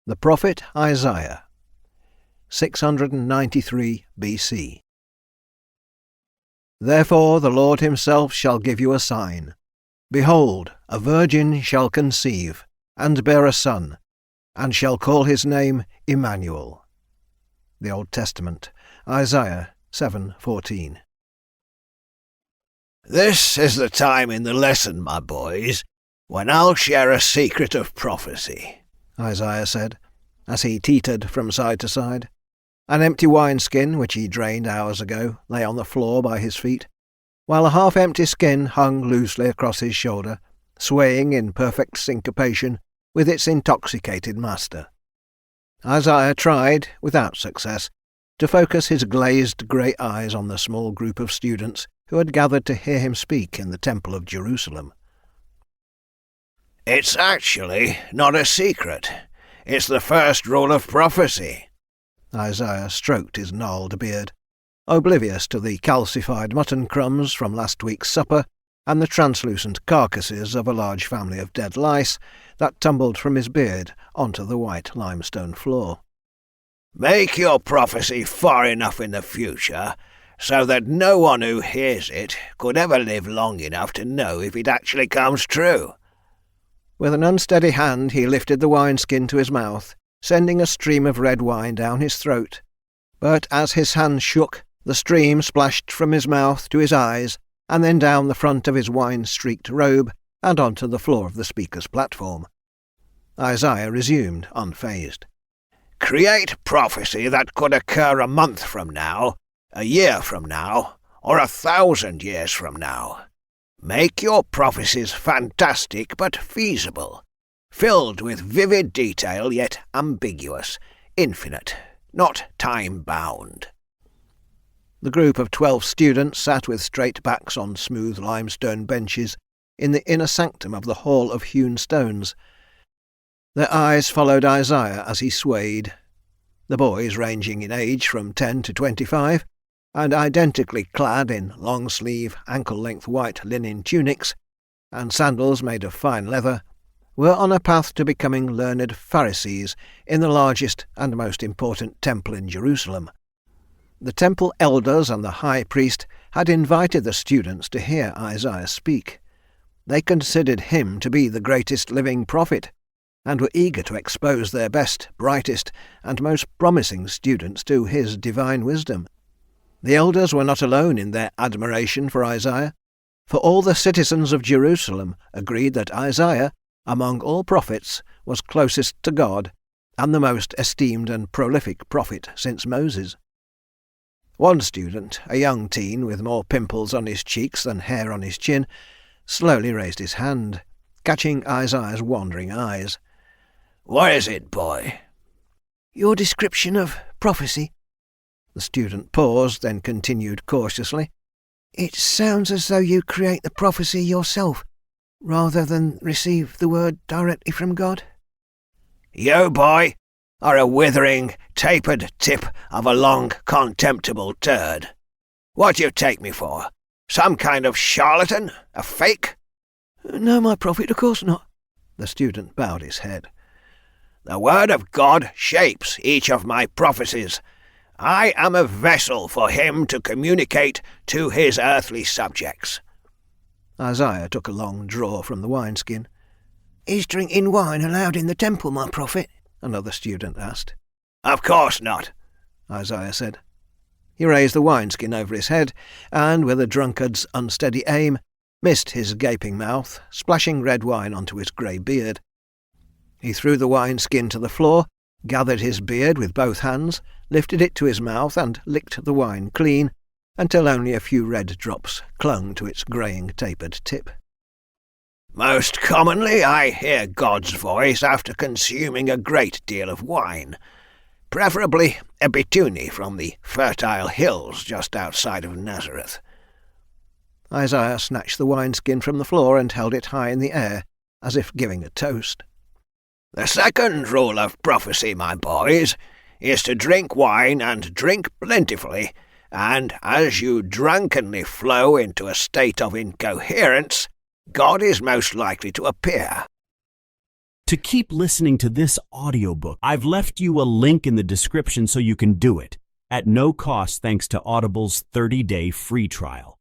The prophet Isaiah, 693 BC. Therefore the Lord himself shall give you a sign. Behold, a virgin shall conceive, and bear a son, and shall call his name Emmanuel. The Old Testament, Isaiah 7:14. This is the time in the lesson, my boys, when I'll share a secret of prophecy, Isaiah said, as he teetered from side to side. An empty wineskin, which he drained hours ago, lay on the floor by his feet, while a half-empty skin hung loosely across his shoulder, swaying in perfect syncopation with its intoxicated master. Isaiah tried, without success, to focus his glazed grey eyes on the small group of students who had gathered to hear him speak in the Temple of Jerusalem. It's actually not a secret. It's the first rule of prophecy. Isaiah stroked his gnarled beard, oblivious to the calcified mutton crumbs from last week's supper and the translucent carcasses of a large family of dead lice that tumbled from his beard onto the white limestone floor. Make your prophecy far enough in the future so that no one who hears it could ever live long enough to know if it actually comes true. With an unsteady hand he lifted the wineskin to his mouth, sending a stream of red wine down his throat. But as his hand shook, the stream splashed from his mouth to his eyes, and then down the front of his wine-streaked robe and onto the floor of the speaker's platform. Isaiah resumed, unfazed. Create prophecy that could occur a month from now, a year from now, or 1,000 years from now. Make your prophecies fantastic but feasible, filled with vivid detail yet ambiguous, infinite, not time-bound. The group of 12 students sat with straight backs on smooth limestone benches in the inner sanctum of the Hall of Hewn Stones. Their eyes followed Isaiah as he swayed, the boys ranging in age from 10 to 25, and identically clad in long-sleeve, ankle-length white linen tunics and sandals made of fine leather, were on a path to becoming learned Pharisees in the largest and most important temple in Jerusalem. The temple elders and the high priest had invited the students to hear Isaiah speak. They considered him to be the greatest living prophet, and were eager to expose their best, brightest, and most promising students to his divine wisdom. The elders were not alone in their admiration for Isaiah, for all the citizens of Jerusalem agreed that Isaiah, among all prophets, was closest to God and the most esteemed and prolific prophet since Moses. One student, a young teen with more pimples on his cheeks than hair on his chin, slowly raised his hand, catching Isaiah's wandering eyes. "What is it, boy?" "Your description of prophecy." The student paused, then continued cautiously. "It sounds as though you create the prophecy yourself, rather than receive the word directly from God." "You, boy, are a withering, tapered tip of a long, contemptible turd. What do you take me for? Some kind of charlatan? A fake?" "No, my prophet, of course not." The student bowed his head. "The word of God shapes each of my prophecies. I am a vessel for him to communicate to his earthly subjects." Isaiah took a long draw from the wineskin. "Is drinking wine allowed in the temple, my prophet?" another student asked. "Of course not," Isaiah said. He raised the wineskin over his head, and, with a drunkard's unsteady aim, missed his gaping mouth, splashing red wine onto his grey beard. He threw the wineskin to the floor, gathered his beard with both hands, lifted it to his mouth and licked the wine clean, until only a few red drops clung to its greying tapered tip. "Most commonly I hear God's voice after consuming a great deal of wine, preferably a bituni from the fertile hills just outside of Nazareth." Isaiah snatched the wineskin from the floor and held it high in the air, as if giving a toast. "The second rule of prophecy, my boys, is to drink wine and drink plentifully, and as you drunkenly flow into a state of incoherence, God is most likely to appear. To keep listening to this audiobook, I've left you a link in the description so you can do it at no cost thanks to Audible's 30-day free trial.